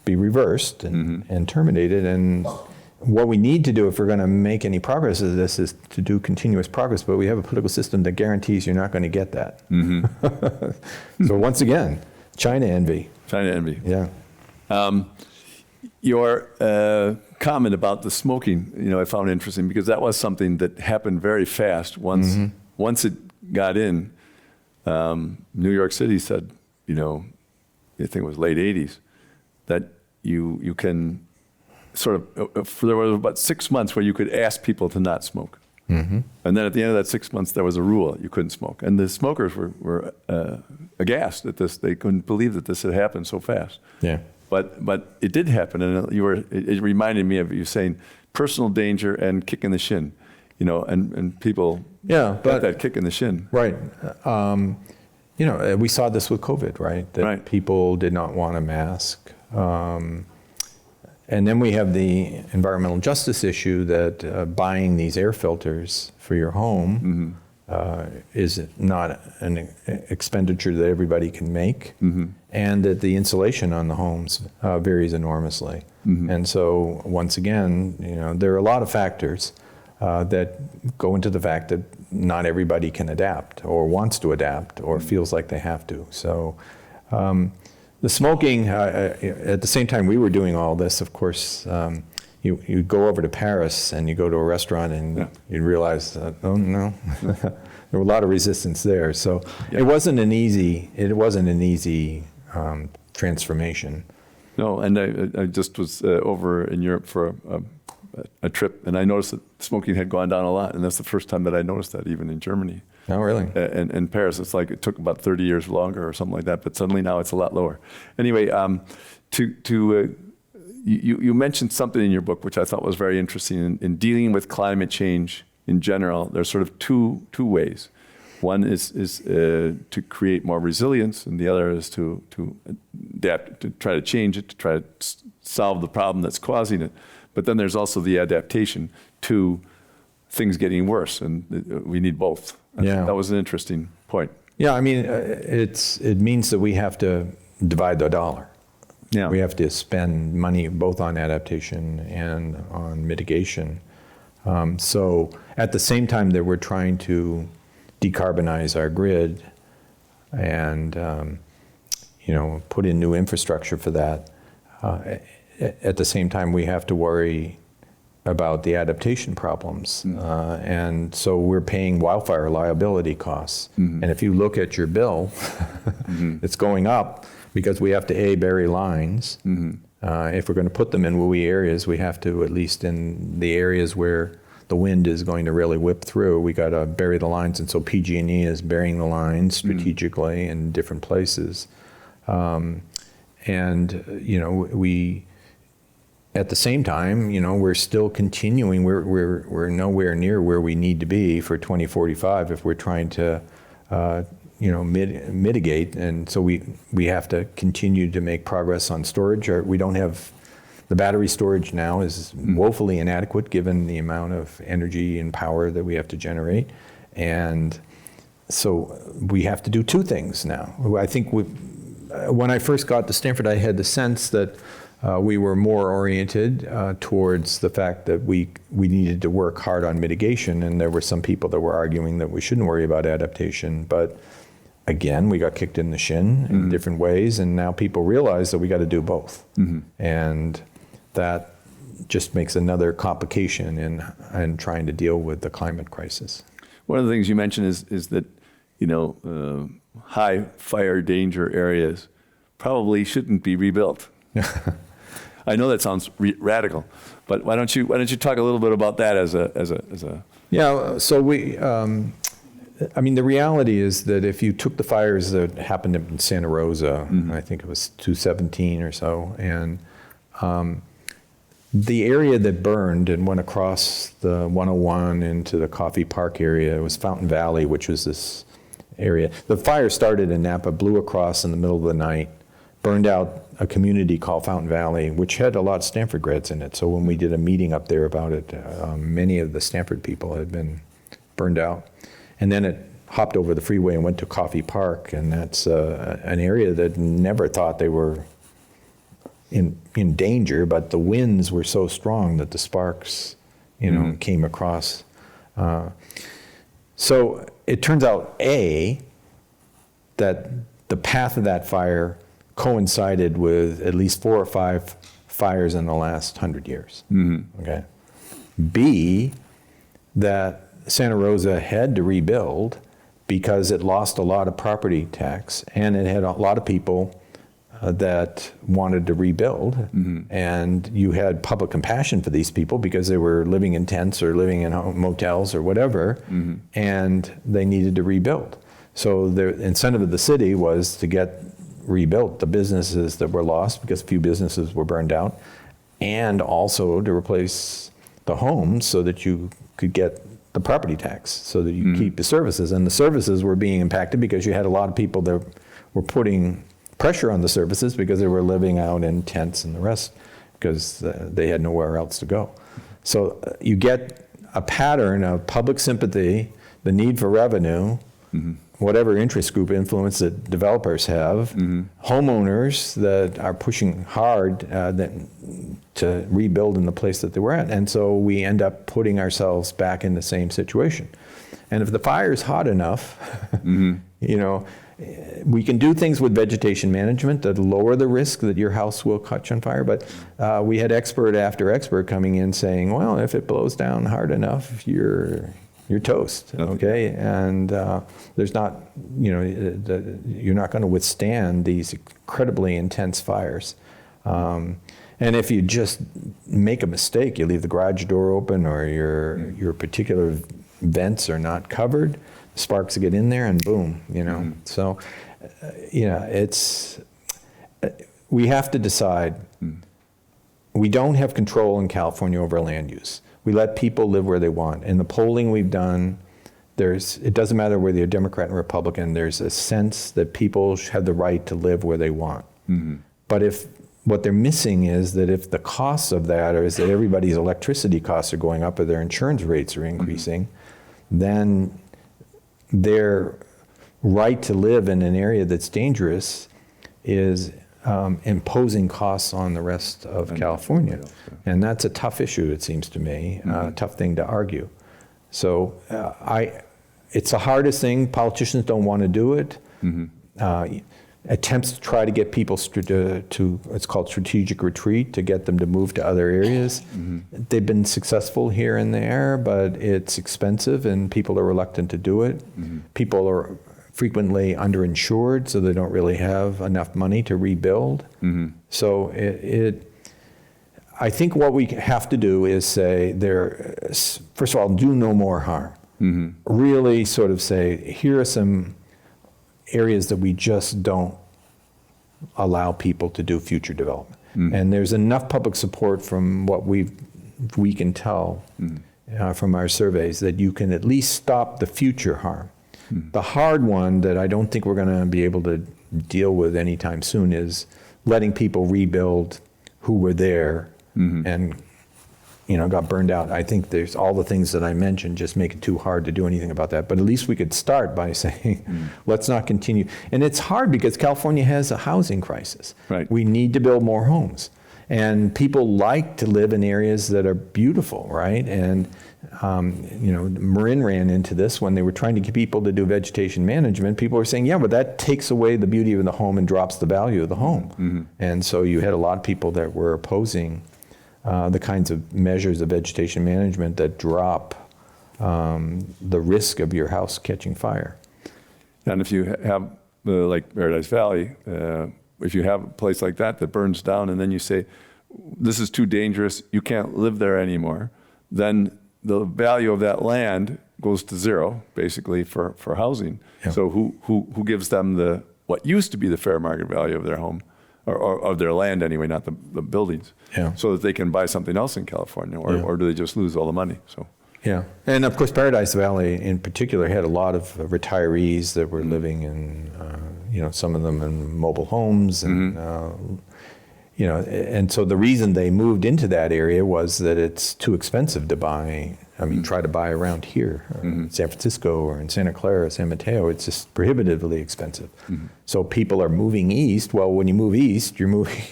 be reversed and terminated. And what we need to do if we're going to make any progress of this is to do continuous progress, but we have a political system that guarantees you're not going to get that. So once again, China envy. China envy. Yeah. Your comment about the smoking, I found interesting because that was something that happened very fast. Once it got in, New York City said, I think it was late 80s, that you can sort of, there were about 6 months where you could ask people to not smoke. And then at the end of that 6 months, there was a rule, you couldn't smoke. And the smokers were aghast at this. They couldn't believe that this had happened so fast. Yeah. But it did happen, and it reminded me of you saying personal danger and kick in the shin, and people got that kick in the shin. Right. We saw this with COVID, right? That people did not want a mask. And then we have the environmental justice issue that buying these air filters for your home is not an expenditure that everybody can make, and that the insulation on the homes varies enormously. And so once again, there are a lot of factors that go into the fact that not everybody can adapt or wants to adapt or feels like they have to. So the smoking, at the same time we were doing all this, of course, you go over to Paris and you go to a restaurant and you realize, oh no, there were a lot of resistance there. So it wasn't an easy transformation. No, and I just was over in Europe for a trip, and I noticed that smoking had gone down a lot, and that's the first time that I noticed that, even in Germany. Oh, really? In Paris, it's like it took about 30 years longer or something like that, but suddenly now it's a lot lower. Anyway, you mentioned something in your book which I thought was very interesting. In dealing with climate change in general, there's sort of two ways. One is to create more resilience, and the other is to adapt, to try to change it, to try to solve the problem that's causing it. But then there's also the adaptation to things getting worse, and we need both. Yeah. That was an interesting point. Yeah, I mean, it means that we have to divide the dollar. Yeah. We have to spend money both on adaptation and on mitigation. So at the same time that we're trying to decarbonize our grid and put in new infrastructure for that, at the same time we have to worry about the adaptation problems. And so we're paying wildfire liability costs. And if you look at your bill, it's going up because we have to bury lines. If we're going to put them in WUI areas, we have to, at least in the areas where the wind is going to really whip through, we got to bury the lines. And so PG&E is burying the lines strategically in different places. We, at the same time, we're still continuing. We're nowhere near where we need to be for 2045 if we're trying to, mitigate. And so we have to continue to make progress on storage. We don't have the battery storage now is woefully inadequate given the amount of energy and power that we have to generate. And so we have to do two things now. I think when I first got to Stanford, I had the sense that we were more oriented towards the fact that we needed to work hard on mitigation, and there were some people that were arguing that we shouldn't worry about adaptation. But again, we got kicked in the shin in different ways, and now people realize that we got to do both. And that just makes another complication in trying to deal with the climate crisis. One of the things you mentioned is that high fire danger areas probably shouldn't be rebuilt. I know that sounds radical, but why don't you talk a little bit about that as a Yeah. So the reality is that if you took the fires that happened in Santa Rosa, I think it was 2017 or so, and the area that burned and went across the 101 into the Coffey Park area was Fountain Valley, which was this area. The fire started in Napa, blew across in the middle of the night, burned out a community called Fountain Valley, which had a lot of Stanford grads in it. So when we did a meeting up there about it, many of the Stanford people had been burned out. And then it hopped over the freeway and went to Coffey Park, and that's an area that never thought they were in danger, but the winds were so strong that the sparks, came across. So it turns out, that the path of that fire coincided with at least 4 or 5 fires in the last 100 years. Okay. B, that Santa Rosa had to rebuild because it lost a lot of property tax, and it had a lot of people that wanted to rebuild, and you had public compassion for these people because they were living in tents or living in motels or whatever, and they needed to rebuild. So the incentive of the city was to get rebuilt the businesses that were lost, because a few businesses were burned out, and also to replace the homes so that you could get the property tax, so that you keep the services. And the services were being impacted because you had a lot of people that were putting pressure on the services because they were living out in tents and the rest, because they had nowhere else to go. So you get a pattern of public sympathy, the need for revenue, whatever interest group influence that developers have, homeowners that are pushing hard to rebuild in the place that they were at. And so we end up putting ourselves back in the same situation. And if the fire is hot enough, we can do things with vegetation management that lower the risk that your house will catch on fire. But we had expert after expert coming in saying, well, if it blows down hard enough, you're toast, okay? And there's not, you're not going to withstand these incredibly intense fires. And if you just make a mistake, you leave the garage door open or your particular vents are not covered, sparks get in there and boom, you know. So, we have to decide. We don't have control in California over land use. We let people live where they want. In the polling we've done, it doesn't matter whether you're Democrat or Republican, there's a sense that people have the right to live where they want. But what they're missing is that if the costs of that is that everybody's electricity costs are going up or their insurance rates are increasing, then their right to live in an area that's dangerous is imposing costs on the rest of California. And that's a tough issue, it seems to me, a tough thing to argue. So it's the hardest thing. Politicians don't want to do it. Attempts to try to get people to it's called strategic retreat, to get them to move to other areas. They've been successful here and there, but it's expensive and people are reluctant to do it. People are frequently underinsured, so they don't really have enough money to rebuild. So I think what we have to do is say, first of all, do no more harm. Really sort of say, here are some areas that we just don't allow people to do future development. And there's enough public support from what we can tell from our surveys that you can at least stop the future harm. The hard one that I don't think we're going to be able to deal with anytime soon is letting people rebuild who were there and got burned out. I think there's all the things that I mentioned just make it too hard to do anything about that. But at least we could start by saying, let's not continue. And it's hard because California has a housing crisis. Right. We need to build more homes. And people like to live in areas that are beautiful, right? And Marin ran into this when they were trying to get people to do vegetation management. People were saying, yeah, but that takes away the beauty of the home and drops the value of the home. And so you had a lot of people that were opposing the kinds of measures of vegetation management that drop the risk of your house catching fire. And if you have, like Paradise Valley, if you have a place like that burns down and then you say, this is too dangerous, you can't live there anymore, then the value of that land goes to zero, basically, for housing. Yeah. So who gives them what used to be the fair market value of their home, or of their land anyway, not the buildings, so that they can buy something else in California, or do they just lose all the money? So. Yeah, and of course Paradise Valley in particular had a lot of retirees that were living in, some of them in mobile homes, and and so the reason they moved into that area was that it's too expensive to buy. I mean, try to buy around here, in San Francisco or in Santa Clara, San Mateo, it's just prohibitively expensive. So people are moving east. Well, when you move east, you're moving.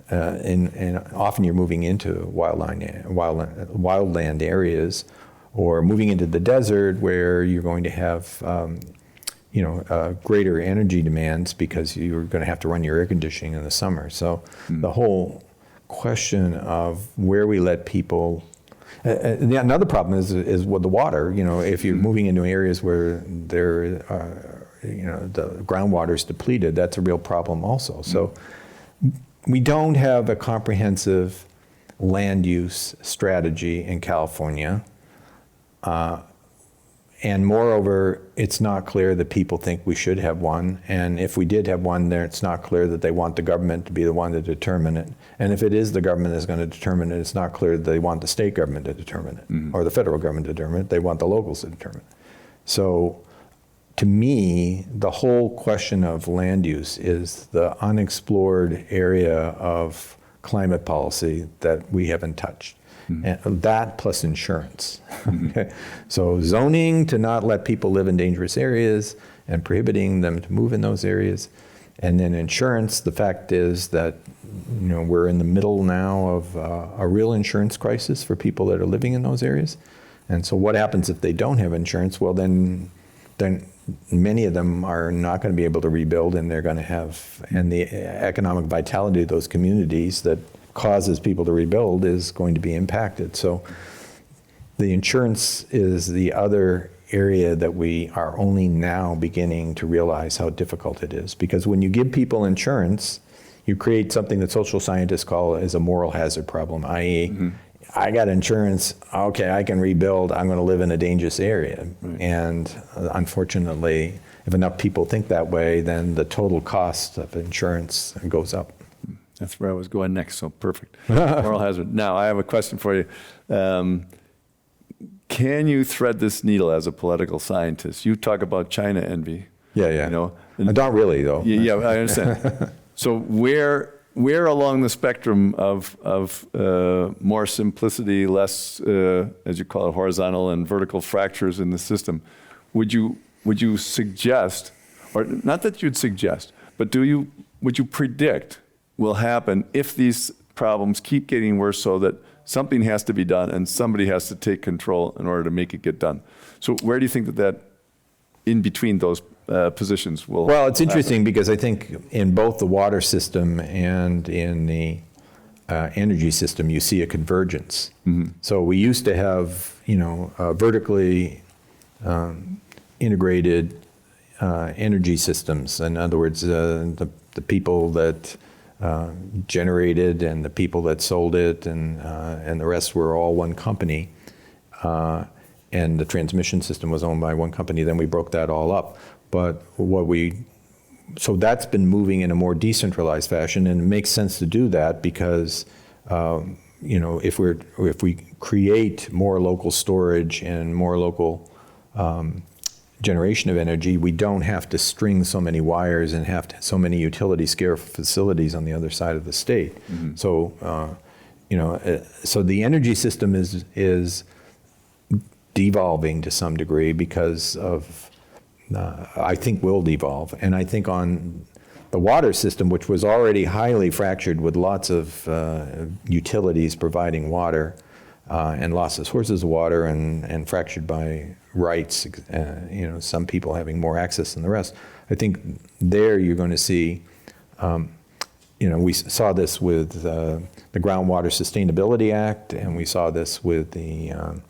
And often you're moving into wildland areas, or moving into the desert where you're going to have, greater energy demands because you're going to have to run your air conditioning in the summer. So the whole question of where we let people. Another problem is with the water. If you're moving into areas where the groundwater is depleted, that's a real problem also. So. We don't have a comprehensive land use strategy in California. And moreover, it's not clear that people think we should have one. And if we did have one there, it's not clear that they want the government to be the one to determine it. And if it is the government that's going to determine it, it's not clear that they want the state government to determine it, or the federal government to determine it. They want the locals to determine it. So to me, the whole question of land use is the unexplored area of climate policy that we haven't touched. And that plus insurance. Okay? So zoning to not let people live in dangerous areas and prohibiting them to move in those areas. And then insurance, the fact is that we're in the middle now of a real insurance crisis for people that are living in those areas. And so what happens if they don't have insurance? Well, then many of them are not going to be able to rebuild, and they're going to have, and the economic vitality of those communities that causes people to rebuild is going to be impacted. So the insurance is the other area that we are only now beginning to realize how difficult it is. Because when you give people insurance, you create something that social scientists call as a moral hazard problem, i.e., I got insurance. Okay, I can rebuild. I'm going to live in a dangerous area. And unfortunately, if enough people think that way, then the total cost of insurance goes up. That's where I was going next, so perfect. Moral hazard. Now, I have a question for you. Can you thread this needle as a political scientist? You talk about China envy. Yeah. You know, Not really, though. Yeah, I understand. So where along the spectrum of more simplicity, less, as you call it, horizontal and vertical fractures in the system, would you suggest, or not that you'd suggest, but would you predict will happen if these problems keep getting worse, so that something has to be done and somebody has to take control in order to make it get done? So where do you think that in between those positions will Well, it's interesting happen? because I think in both the water system and in the energy system, you see a convergence. So we used to have, vertically integrated energy systems. In other words, the people that generated and the people that sold it and the rest were all one company. And the transmission system was owned by one company. Then we broke that all up. But so that's been moving in a more decentralized fashion, and it makes sense to do that because, if we create more local storage and more local generation of energy, we don't have to string so many wires and have so many utility scale facilities on the other side of the state. So, so the energy system is devolving to some degree because of. I think will devolve. And I think on the water system, which was already highly fractured with lots of utilities providing water and lots of sources of water and fractured by rights, some people having more access than the rest. I think there you're going to see, we saw this with the Groundwater Sustainability Act, and we saw this with the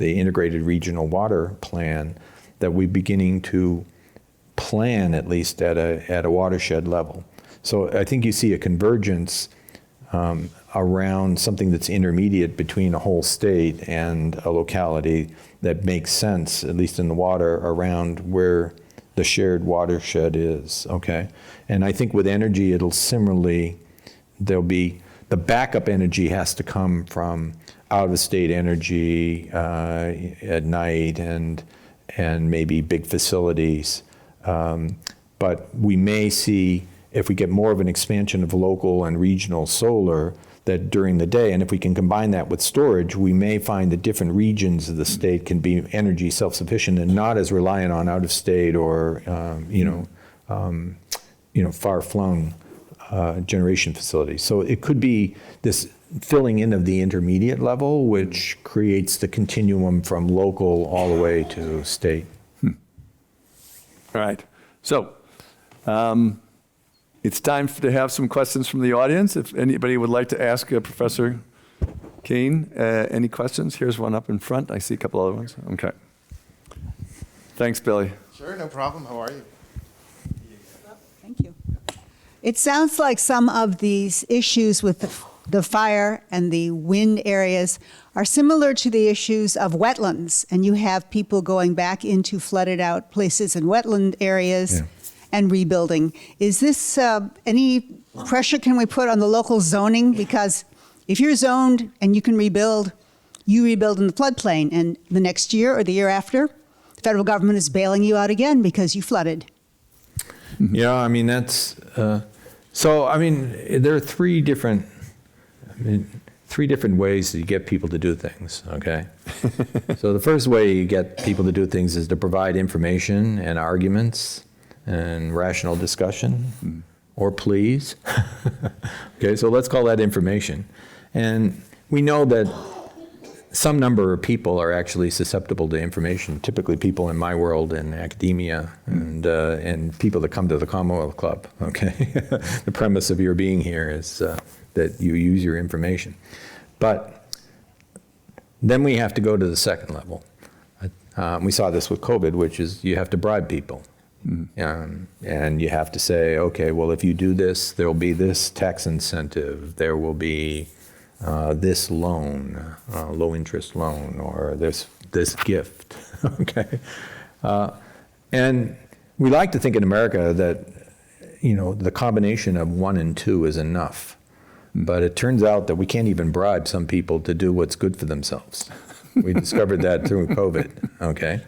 Integrated Regional Water Plan, that we're beginning to plan, at least at a watershed level. So I think you see a convergence around something that's intermediate between a whole state and a locality that makes sense, at least in the water, around where the shared watershed is, okay? And I think with energy, it'll similarly, there'll be, the backup energy has to come from out-of-state energy at night and maybe big facilities. But we may see, if we get more of an expansion of local and regional solar, that during the day, and if we can combine that with storage, we may find that different regions of the state can be energy self-sufficient and not as reliant on out-of-state or, far-flung generation facilities. So it could be this filling in of the intermediate level, which creates the continuum from local all the way to state. All right. So it's time to have some questions from the audience. If anybody would like to ask Professor Kane any questions, here's one up in front. I see a couple other ones. Okay. Thanks, Billy. Sure, no problem. How are you? Thank you. It sounds like some of these issues with the fire and the wind areas are similar to the issues of wetlands, and you have people going back into flooded out places and wetland areas and rebuilding. Is this any pressure can we put on the local zoning? Because if you're zoned and you can rebuild, you rebuild in the floodplain, and the next year or the year after, the federal government is bailing you out again because you flooded. Yeah, I mean, that's, there are three different ways that you get people to do things, okay? So the first way you get people to do things is to provide information and arguments and rational discussion, or pleas. Okay, so let's call that information. And we know that some number of people are actually susceptible to information, typically people in my world in academia and people that come to the Commonwealth Club, okay? The premise of your being here is that you use your information. But then we have to go to the second level. We saw this with COVID, which is you have to bribe people. And you have to say, okay, well, if you do this, there will be this tax incentive. There will be this loan, low interest loan, or this gift. Okay, and we like to think in America that the combination of 1 and 2 is enough, but it turns out that we can't even bribe some people to do what's good for themselves. We discovered that through COVID. Okay.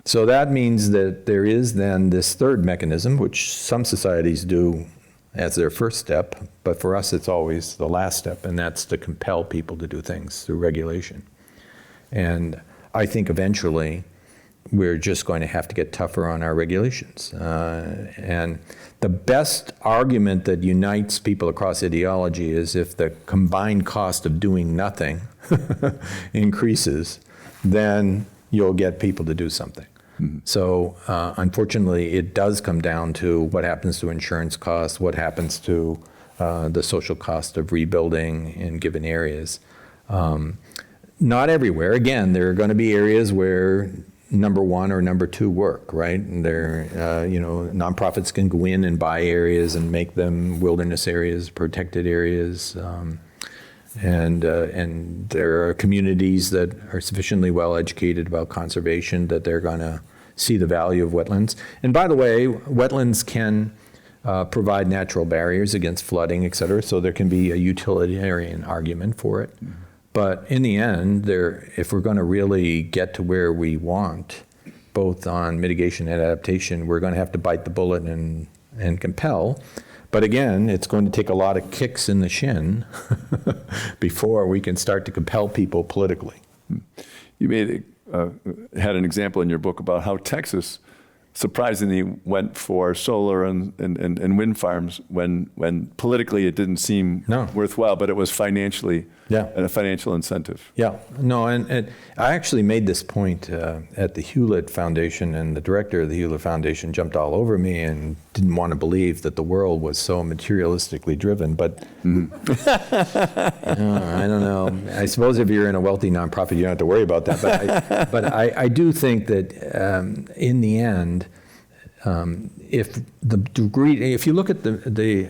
So that means that there is then this third mechanism, which some societies do as their first step, but for us it's always the last step, and that's to compel people to do things through regulation. And I think eventually we're just going to have to get tougher on our regulations. And the best argument that unites people across ideology is if the combined cost of doing nothing increases, then you'll get people to do something. So unfortunately, it does come down to what happens to insurance costs, what happens to the social cost of rebuilding in given areas. Not everywhere. Again, there are going to be areas where number 1 or number 2 work, right? And there, nonprofits can go in and buy areas and make them wilderness areas, protected areas. And there are communities that are sufficiently well educated about conservation that they're going to see the value of wetlands. And by the way, wetlands can provide natural barriers against flooding, et cetera, so there can be a utilitarian argument for it. But in the end, if we're going to really get to where we want, both on mitigation and adaptation, we're going to have to bite the bullet and compel. But again, it's going to take a lot of kicks in the shin before we can start to compel people politically. You had an example in your book about how Texas surprisingly went for solar and wind farms when politically it didn't seem worthwhile, but it was financially a financial incentive. Yeah, no, and I actually made this point at the Hewlett Foundation, and the director of the Hewlett Foundation jumped all over me and didn't want to believe that the world was so materialistically driven. But I don't know. I suppose if you're in a wealthy nonprofit, you don't have to worry about that. But I do think that in the end, if you look at the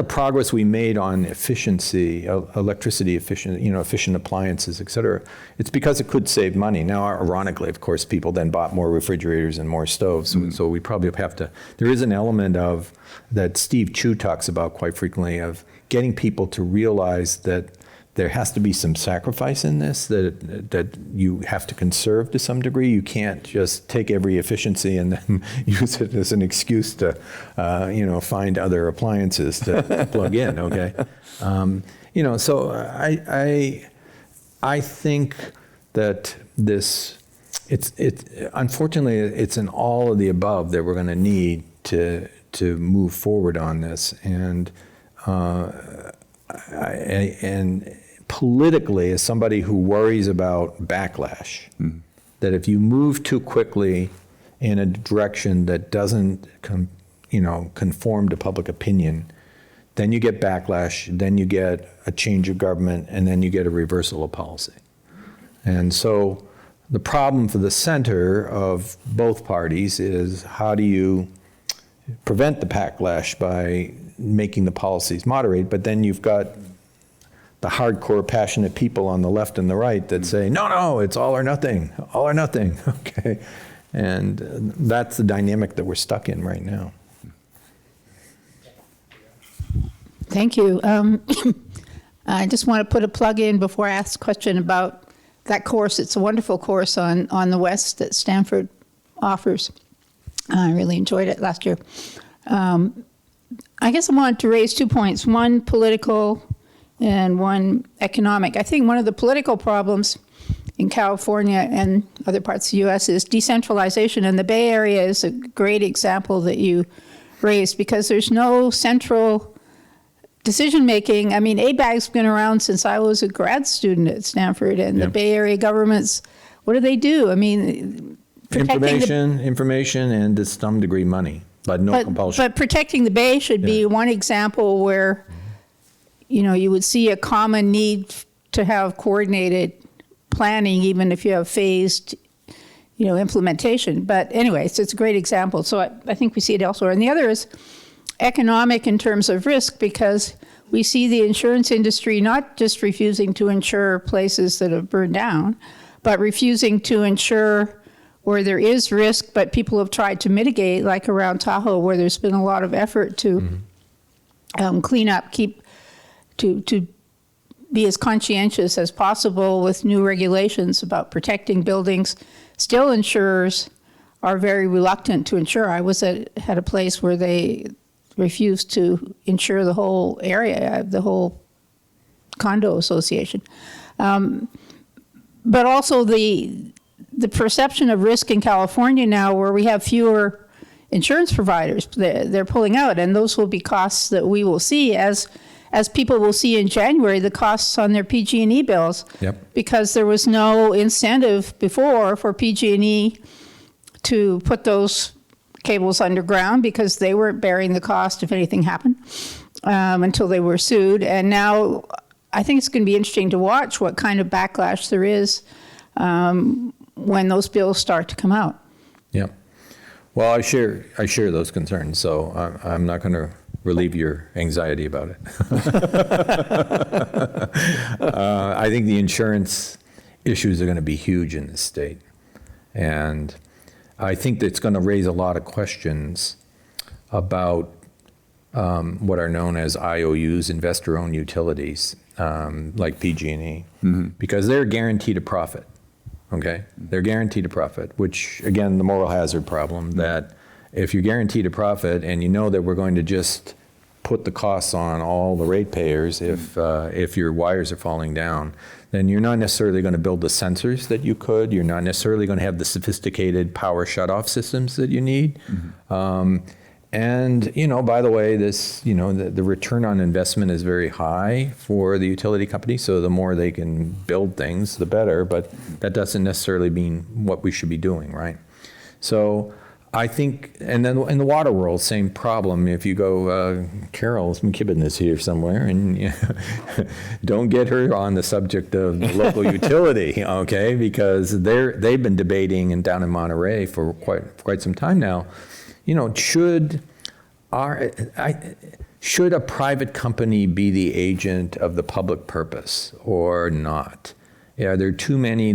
progress we made on efficiency, electricity efficient appliances, et cetera, it's because it could save money. Now, ironically, of course, people then bought more refrigerators and more stoves. So we probably have to, there is an element of, that Steve Chu talks about quite frequently, of getting people to realize that there has to be some sacrifice in this, that you have to conserve to some degree. You can't just take every efficiency and then use it as an excuse to, find other appliances to plug in. Okay, so I think that unfortunately it's an all of the above that we're going to need to move forward on this, and politically, as somebody who worries about backlash, that if you move too quickly in a direction that doesn't conform to public opinion, then you get backlash, then you get a change of government, and then you get a reversal of policy. And so the problem for the center of both parties is, how do you prevent the backlash by making the policies moderate? But then you've got the hardcore, passionate people on the left and the right that say, no, it's all or nothing, okay? And that's the dynamic that we're stuck in right now. Thank you. I just want to put a plug in before I ask a question about that course. It's a wonderful course on the West that Stanford offers. I really enjoyed it last year. I guess I wanted to raise 2 points, one political and one economic. I think one of the political problems in California and other parts of the U.S. is decentralization, and the Bay Area is a great example that you raised, because there's no central decision-making. I mean, ABAG's been around since I was a grad student at Stanford, and the Bay Area governments, what do? I mean, information and to some degree money, but no compulsion. But protecting the Bay should be one example where, you would see a common need to have coordinated planning, even if you have phased, implementation. But anyway, so it's a great example. So I think we see it elsewhere. And the other is economic in terms of risk, because we see the insurance industry not just refusing to insure places that have burned down, but refusing to insure where there is risk, but people have tried to mitigate, like around Tahoe, where there's been a lot of effort to clean up, to be as conscientious as possible with new regulations about protecting buildings. Still, insurers are very reluctant to insure. I was at a place where they refused to insure the whole area, the whole condo association. But also the perception of risk in California now, where we have fewer insurance providers, they're pulling out, and those will be costs that we will see as people will see in January, the costs on their PG&E bills. Yep. Because there was no incentive before for PG&E to put those cables underground, because they weren't bearing the cost if anything happened until they were sued. And now I think it's going to be interesting to watch what kind of backlash there is when those bills start to come out. Yeah. Well, I share those concerns, so I'm not going to relieve your anxiety about it. I think the insurance issues are going to be huge in this state. And I think that's going to raise a lot of questions about what are known as IOUs, investor-owned utilities, like PG&E, because they're guaranteed a profit. Okay, they're guaranteed a profit, which again, the moral hazard problem, that if you're guaranteed a profit and you know that we're going to just put the costs on all the ratepayers if your wires are falling down, then you're not necessarily going to build the sensors that you could. You're not necessarily going to have the sophisticated power shutoff systems that you need. And, by the way, the return on investment is very high for the utility company, so the more they can build things, the better, but that doesn't necessarily mean what we should be doing, right? So I think, and then in the water world, same problem. If you go, Carol McKibben is here somewhere, and don't get her on the subject of the local utility, okay? Because they've been debating down in Monterey for quite some time now. Should a private company be the agent of the public purpose or not? Yeah, there are too many.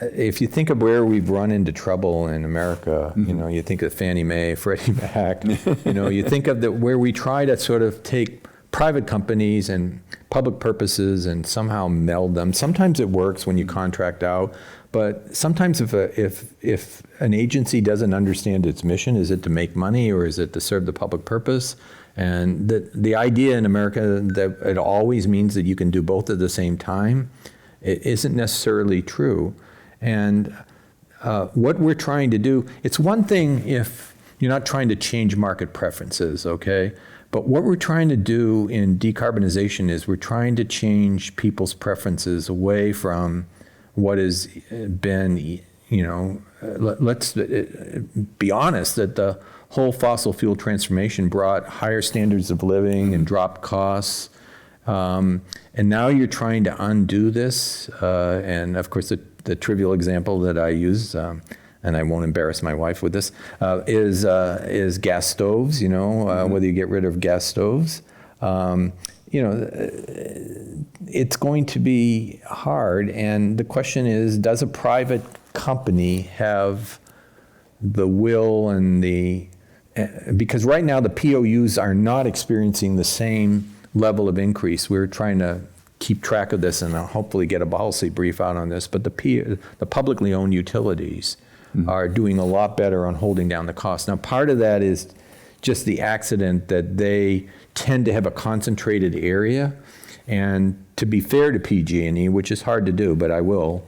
If you think of where we've run into trouble in America, you think of Fannie Mae, Freddie Mac. You think of where we try to sort of take private companies and public purposes and somehow meld them. Sometimes it works when you contract out. But sometimes if an agency doesn't understand its mission, is it to make money or is it to serve the public purpose? And the idea in America that it always means that you can do both at the same time, it isn't necessarily true. And what we're trying to do, it's one thing if you're not trying to change market preferences, okay? But what we're trying to do in decarbonization is we're trying to change people's preferences away from what has been, let's be honest, that the whole fossil fuel transformation brought higher standards of living and dropped costs. And now you're trying to undo this. And of course, the trivial example that I use, and I won't embarrass my wife with this, is gas stoves, whether you get rid of gas stoves. It's going to be hard. And the question is, does a private company have the will and because right now the POUs are not experiencing the same level of increase. We're trying to keep track of this and hopefully get a policy brief out on this, but the publicly owned utilities are doing a lot better on holding down the cost. Now, part of that is just the accident that they tend to have a concentrated area. And to be fair to PG&E, which is hard to do, but I will,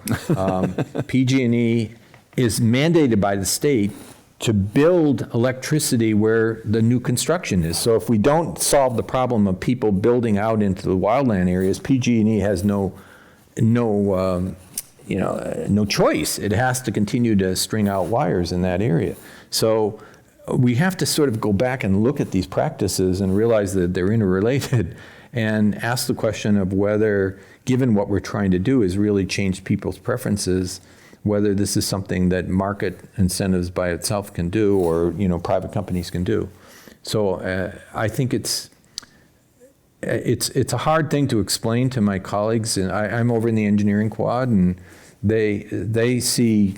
PG&E is mandated by the state to build electricity where the new construction is. So if we don't solve the problem of people building out into the wildland areas, PG&E has no choice. It has to continue to string out wires in that area. So we have to sort of go back and look at these practices and realize that they're interrelated and ask the question of whether, given what we're trying to do is really change people's preferences, whether this is something that market incentives by itself can do or, private companies can do. So I think it's a hard thing to explain to my colleagues, and I'm over in the engineering quad, and they see,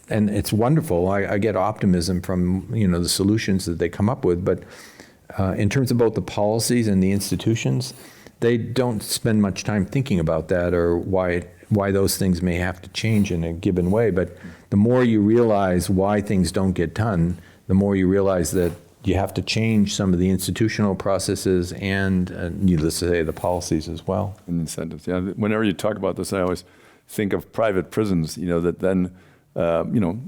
and it's wonderful. I get optimism from the solutions that they come up with, but in terms of both the policies and the institutions, they don't spend much time thinking about that or why those things may have to change in a given way. But the more you realize why things don't get done, the more you realize that you have to change some of the institutional processes and, needless to say, the policies as well. And incentives. Yeah. Whenever you talk about this, I always think of private prisons, that then,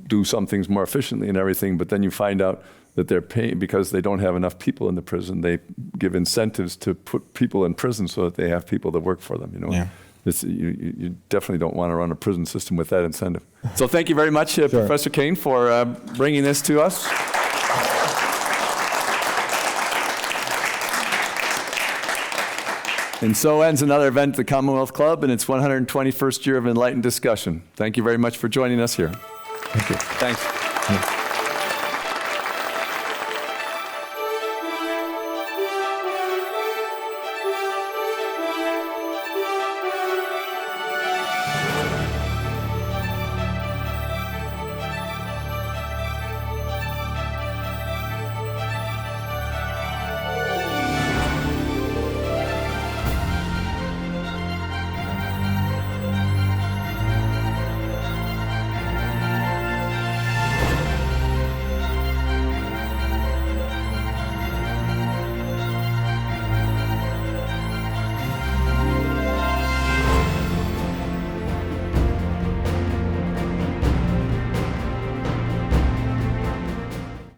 do some things more efficiently and everything, but then you find out that they're paying because they don't have enough people in the prison. They give incentives to put people in prison so that they have people that work for them. Yeah. You definitely don't want to run a prison system with that incentive. So thank you very much, Professor Kane, for bringing this to us. And so ends another event at the Commonwealth Club in its 121st year of enlightened discussion. Thank you very much for joining us here. Thank you. Thanks. Yeah.